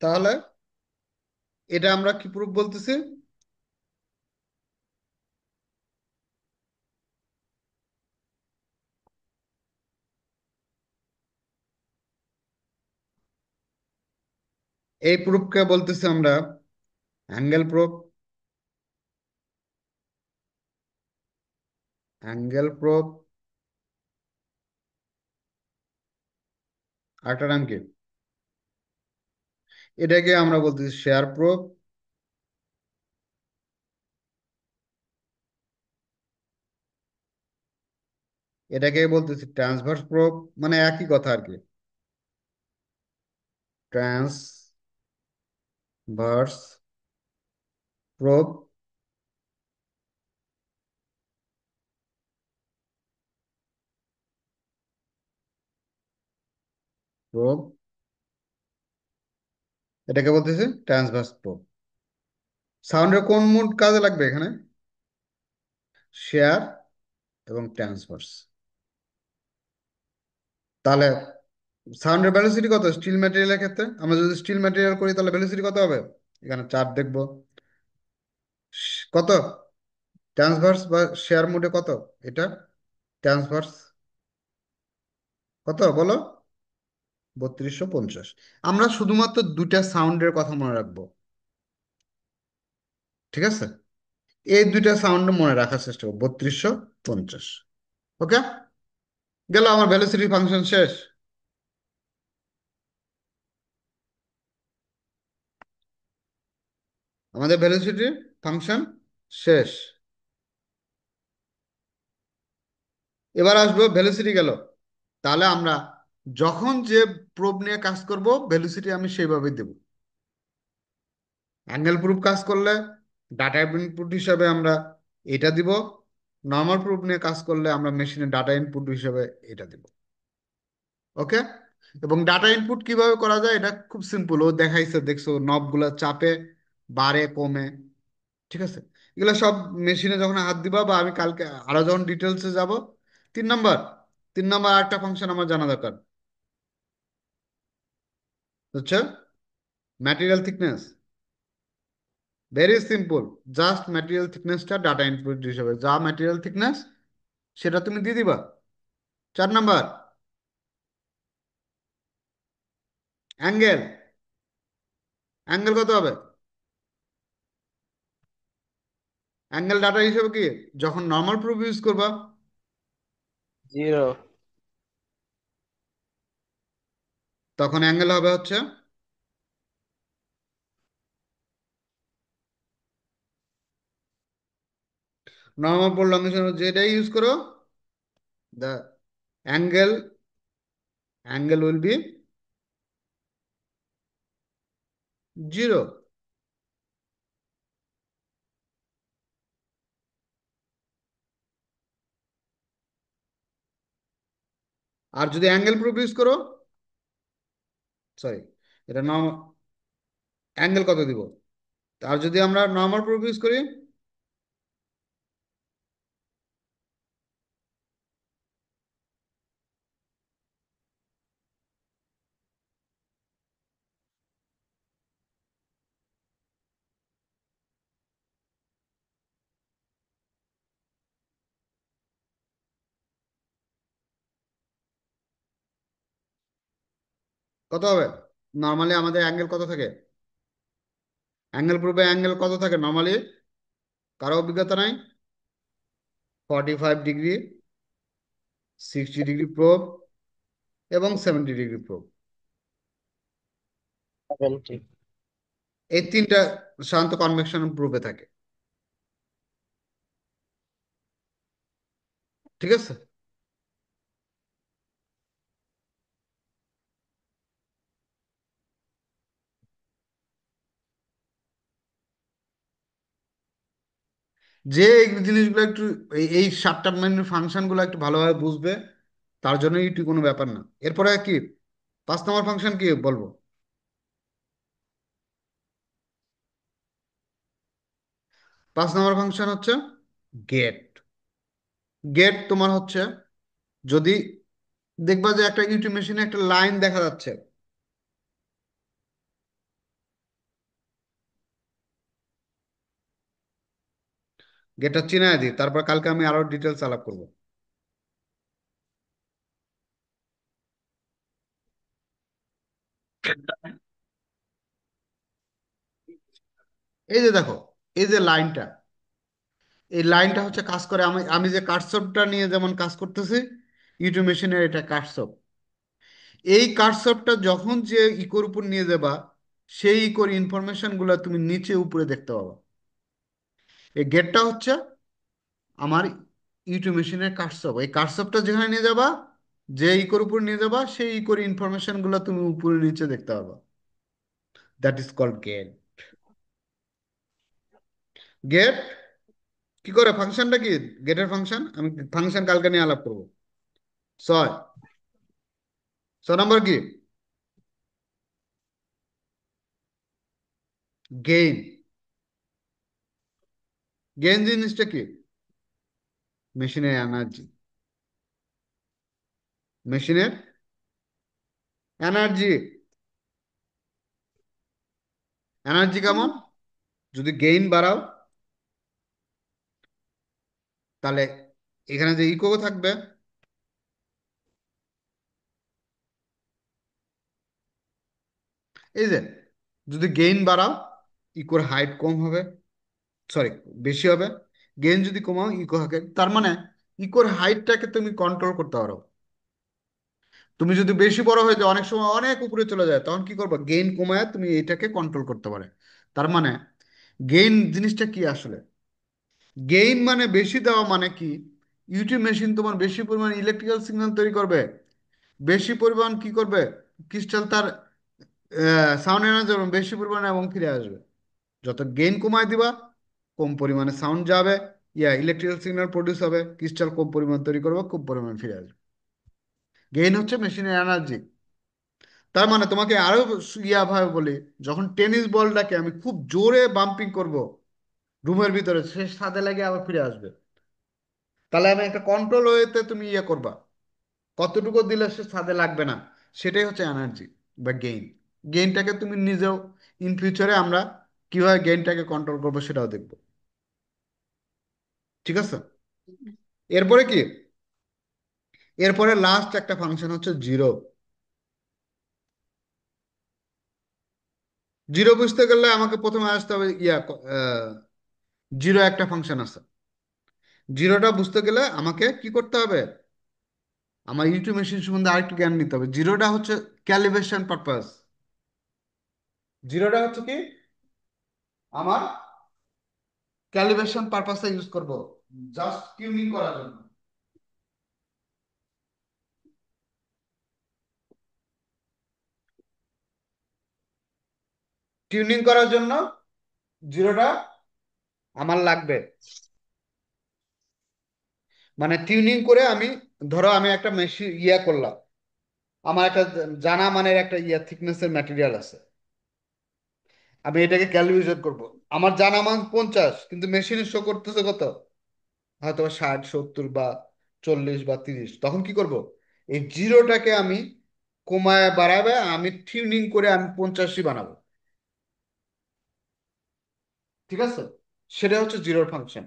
তাহলে এটা আমরা কি প্রুফ বলতেছি? এই প্রুফকে বলতেছি আমরা অ্যাঙ্গেল প্রুফ। Angle proof. আরেকটা নাম কি? এটাকে আমরা বলতেছি শেয়ার প্রুফ। এটাকে বলতেছি ট্রান্সভার্স প্রুফ। মানে একই কথা আর কি। Transverse proof. প্রুফ। এটাকে বলতেছি ট্রান্সভার্স প্রুফ। সাউন্ডের কোন মোড কাজে লাগবে এখানে? শেয়ার এবং ট্রান্সভার্স। তাহলে সাউন্ডের ভেলোসিটি কত স্টিল ম্যাটেরিয়ালের ক্ষেত্রে? আমরা যদি স্টিল ম্যাটেরিয়াল করি তাহলে ভেলোসিটি কত হবে? এখানে চাপ দেখবো। কত? ট্রান্সভার্স বা শেয়ার মোডে কত? এটা ট্রান্সভার্স কত বলো? 3250। আমরা শুধুমাত্র দুটা সাউন্ডের কথা মনে রাখবো। ঠিক আছে? এই দুইটা সাউন্ড মনে রাখার চেষ্টা করবো, 3250। ওকে, গেল আমার ভেলোসিটি ফাংশন শেষ। আমাদের ভেলোসিটি ফাংশন শেষ। এবার আসবো ভেলোসিটি গেল। তাহলে আমরা যখন যে প্রোব নিয়ে কাজ করব ভেলোসিটি আমি সেইভাবে দেব। অ্যাঙ্গেল প্রুফ কাজ করলে ডাটা ইনপুট হিসাবে আমরা এটা দিব। নর্মাল প্রুফ নিয়ে কাজ করলে আমরা মেশিনের ডাটা ইনপুট হিসাবে এটা দিব। ওকে। এবং ডাটা ইনপুট কিভাবে করা যায় এটা খুব সিম্পল, ও দেখাইছে, দেখছো নবগুলো চাপে বাড়ে কমে। ঠিক আছে? এগুলো সব মেশিনে যখন হাত দিবা বা আমি কালকে আরো যখন ডিটেলসে যাব। 3 নাম্বার, 3 নাম্বার একটা ফাংশন আমার জানা দরকার হচ্ছে material thickness. Very simple. Just material থিকনেসটা ডাটা ইনপুট হিসেবে যা ম্যাটেরিয়াল থিকনেস সেটা তুমি দিয়ে দিবা। 4 নাম্বার, অ্যাঙ্গেল। অ্যাঙ্গেল কত হবে? অ্যাঙ্গেল ডাটা হিসেবে কি, যখন নর্মাল প্রুফ ইউজ করবা 0। তখন অ্যাঙ্গেল হবে হচ্ছে নর্মাল প্রলঙ্গেশন, যেটাই ইউজ করো the angle angle will be 0। আর যদি অ্যাঙ্গেল প্রুফ ইউজ করো, সরি, এটা অ্যাঙ্গেল কত দিব? আর যদি আমরা নর্মাল প্রুফ ইউজ করি কত হবে? নর্মালি আমাদের অ্যাঙ্গেল কত থাকে? অ্যাঙ্গেল প্রুফে অ্যাঙ্গেল কত থাকে নর্মালি? কারো অভিজ্ঞতা নাই? 45 ডিগ্রি, 60 ডিগ্রি প্রোব এবং 70 ডিগ্রি প্রোব। 70। এই তিনটা সাধারণত কনভেকশন প্রুফে থাকে। ঠিক আছে? যে এই জিনিসগুলো একটু এই 7টা ফাংশনগুলো একটু ভালোভাবে বুঝবে, তার জন্য এটি কোনো ব্যাপার না। এরপরে কি 5 নম্বর ফাংশন কি বলবো? 5 নম্বর ফাংশন হচ্ছে গেট। গেট তোমার হচ্ছে, যদি দেখবা যে একটা ইউটি মেশিনে একটা লাইন দেখা যাচ্ছে, গেটটা চিনায় দিই, তারপর কালকে আমি আরো ডিটেলস আলাপ করব। এই যে দেখো, এই যে লাইনটা, এই লাইনটা হচ্ছে কাজ করে, আমি আমি যে কার্সরটা নিয়ে যেমন কাজ করতেছি, ইউটিউব মেশিনের এটা কার্সর। এই কার্সরটা যখন যে ইকোর উপর নিয়ে যাবা, সেই ইকোর ইনফরমেশন গুলা তুমি নিচে উপরে দেখতে পাবা। এই গেটটা হচ্ছে আমার ইউটিউব মেশিনের কার্সর। এই কার্সরটা যেখানে নিয়ে যাবা, যে ইকোর উপর নিয়ে যাবা, সেই ইকোর ইনফরমেশন গুলা তুমি উপরে নিচে দেখতে পাবা। That is called gate. Gate কি করে, ফাংশনটা কি, গেটের ফাংশন আমি ফাংশন কালকে নিয়ে আলাপ করবো। ছয়, 6 নম্বর কি, গেইন। গেইন জিনিসটা কি, মেশিনের এনার্জি। মেশিনের এনার্জি। এনার্জি কেমন, যদি গেইন বাড়াও, তাহলে এখানে যে ইকো থাকবে, এই যে যদি গেইন বাড়াও, ইকোর হাইট কম হবে, সরি বেশি হবে। গেইন যদি কমাও, ইকো হবে, তার মানে ইকোর হাইটটাকে তুমি কন্ট্রোল করতে পারো। তুমি যদি বেশি বড় হয়ে যায়, অনেক সময় অনেক উপরে চলে যায়, তখন কি করবে, গেইন কমায় তুমি এটাকে কন্ট্রোল করতে পারে। তার মানে গেইন জিনিসটা কি আসলে, গেইন মানে বেশি দেওয়া, মানে কি, ইউটিউব মেশিন তোমার বেশি পরিমাণ ইলেকট্রিক্যাল সিগন্যাল তৈরি করবে, বেশি পরিমাণ কি করবে, ক্রিস্টাল তার সাউন্ড এনার্জি বেশি পরিমাণে এবং ফিরে আসবে। যত গেইন কমায় দিবা, কম পরিমাণে সাউন্ড যাবে, ইলেকট্রিক্যাল সিগন্যাল প্রডিউস হবে, ক্রিস্টাল কম পরিমাণ তৈরি করবে, কম পরিমাণ ফিরে আসবে। গেইন হচ্ছে মেশিনের এনার্জি। তার মানে তোমাকে আরো ভাবে বলি, যখন টেনিস বলটাকে আমি খুব জোরে বাম্পিং করব রুমের ভিতরে, সে সাথে লাগে আবার ফিরে আসবে, তাহলে আমি একটা কন্ট্রোল ওয়েতে তুমি করবা, কতটুকু দিলে সে ছাদে লাগবে না। সেটাই হচ্ছে এনার্জি বা গেইন। গেইনটাকে তুমি নিজেও ইন ফিউচারে আমরা কিভাবে গেইনটাকে কন্ট্রোল করবো সেটাও দেখবো। ঠিক আছে, এরপরে কি, এরপরে লাস্ট একটা ফাংশন হচ্ছে জিরো। জিরো বুঝতে গেলে আমাকে প্রথমে আসতে হবে জিরো একটা ফাংশন আছে। জিরোটা বুঝতে গেলে আমাকে কি করতে হবে, আমার ইউটিউব মেশিন সম্বন্ধে আরেকটু জ্ঞান নিতে হবে। জিরোটা হচ্ছে ক্যালিব্রেশন পারপাস। জিরোটা হচ্ছে কি, আমার ক্যালিব্রেশন পারপাসে ইউজ করব, জাস্ট টিউনিং করার জন্য। টিউনিং করার জন্য জিরোটা আমার লাগবে। মানে টিউনিং করে আমি, ধরো আমি একটা মেশিন করলাম, আমার একটা জানা মানের একটা থিকনেসের ম্যাটেরিয়াল আছে, আমি এটাকে ক্যালিব্রেশন করব। আমার জানা মান 50, কিন্তু মেশিনে শো করতেছে কত, হয়তো 60 70 বা 40 বা 30। তখন কি করব, এই জিরোটাকে আমি কমায় বাড়াবে, আমি টিউনিং করে আমি 50ই বানাবো। ঠিক আছে, সেটা হচ্ছে জিরোর ফাংশন।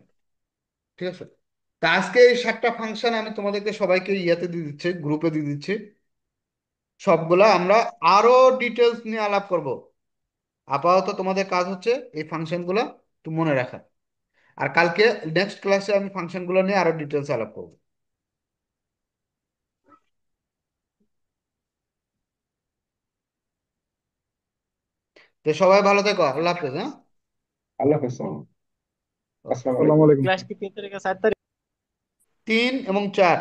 ঠিক আছে, তা আজকে এই 7টা ফাংশন আমি তোমাদেরকে সবাইকে দিয়ে দিচ্ছি, গ্রুপে দিয়ে দিচ্ছি। সবগুলা আমরা আরো ডিটেলস নিয়ে আলাপ করব। আপাতত তোমাদের কাজ হচ্ছে এই ফাংশনগুলো একটু মনে রাখা। আর কালকে নেক্সট ক্লাসে আমি ফাংশনগুলো নিয়ে আরো ডিটেলস আলাপ করব। তো সবাই ভালো থেকো, আল্লাহ হাফেজ, হ্যাঁ। আল্লাহ হাফেজ। ওকে। আসসালামু ওই আলাইকুম। ক্লাস কি 3 তারিখে 4 তারিখ? 3 এবং 4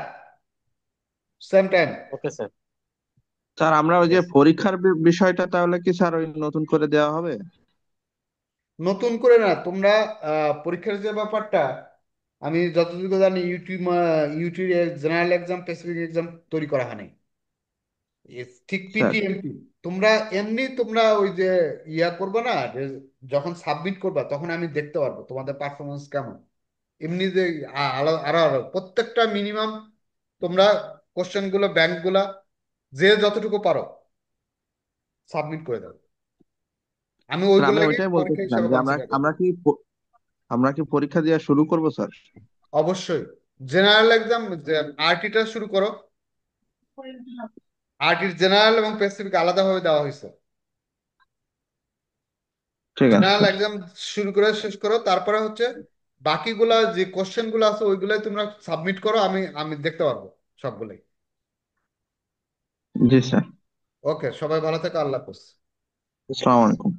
same time. Okay sir. Sir আমরা ওই যে পরীক্ষার বিষয়টা তাহলে কি স্যার ওই নতুন করে দেওয়া হবে? নতুন করে না, তোমরা পরীক্ষার যে ব্যাপারটা, আমি যতটুকু জানি YouTube, YouTube general exam specific exam তৈরি করা হয়নি। ঠিক স্যার পিটিএমটি, তোমরা এমনি তোমরা ওই যে করবে না, যে যখন সাবমিট করবা তখন আমি দেখতে পারবো তোমাদের পারফরমেন্স কেমন। এমনি যে আরো আরো আরো প্রত্যেকটা মিনিমাম তোমরা কোশ্চেন গুলো, ব্যাংক গুলা, যে যতটুকু পারো সাবমিট করে দাও। আমি স্যার আমি ওইগুলাকে ওইটাই বলতেছিলাম পরীক্ষা হিসাবে যে আমরা কনসিডার করবো। আমরা কি আমরা কি পরীক্ষা দেওয়া শুরু করব স্যার? অবশ্যই। জেনারেল এক্সাম, আরটিটা শুরু করো। আরটির জেনারেল এবং স্পেসিফিক আলাদাভাবে দেওয়া হয়েছে। ঠিক আছে জেনারেল স্যার। এক্সাম শুরু করে শেষ করো, তারপরে হচ্ছে বাকিগুলা যে কোশ্চেন গুলো আছে ওইগুলাই তোমরা সাবমিট করো, আমি আমি দেখতে পারবো সবগুলাই। জি স্যার। ওকে, সবাই ভালো থেকো, আল্লাহ হাফেজ। আসসালামু আলাইকুম।